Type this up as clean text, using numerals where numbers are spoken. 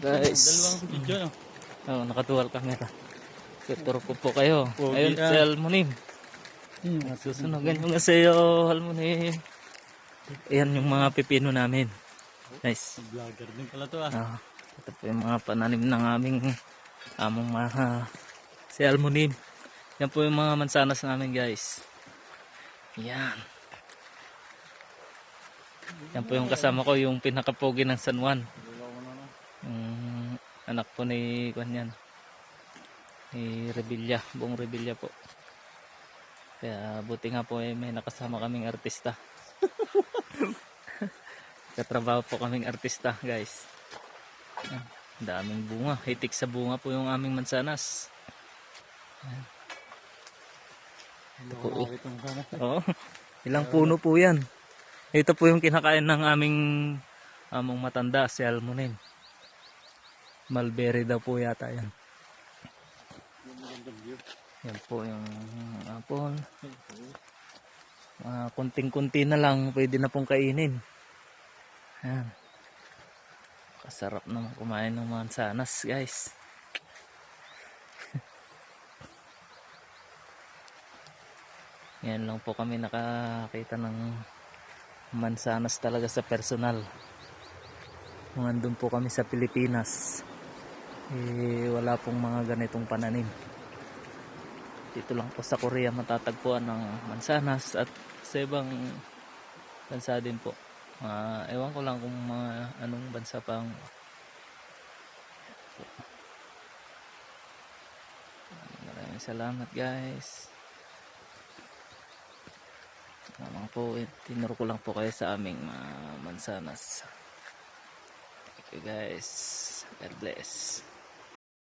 guys. Dalawang video, no? Oh, nakatuwal camera. Tuturo ko po kayo. Pogi, Ayun si Almonim. Susunugan nyo nga sa'yo, Almonim. Ayan yung mga pipino namin. Nice. Vlogger din pala to, ah. Ito po yung mga pananim ng among mga si Almonim. Yan po yung mga mansanas namin, guys. Yan. Yan po yung kasama ko, yung pinakapogi ng San Juan. Yung anak po ni Kanyan. Ni Revilla, buong Revilla po. Kaya buti nga po may nakasama kaming artista. Katrabaho po kaming artista, guys. Daming bunga, hitik sa bunga po yung aming mansanas. Ito po, oh, ilang puno po yan. Ito po yung kinakain ng among matanda, si Almonim. Mulberry daw po yata yan. Yan po yung apple. Kunting-kunti na lang, pwede na pong kainin. Yan. Kasarap naman kumain ng mansanas, guys. Yan lang po kami nakakita ng mansanas talaga sa personal. Kung andun po kami sa Pilipinas, wala pong mga ganitong pananim. Dito lang po sa Korea matatagpuan ng mansanas at sa ibang bansa din po. Ewan ko lang kung mga anong bansa pang. Maraming salamat, guys. Namang po, tinuro ko lang po kayo sa aming mansanas. Okay, guys, God bless.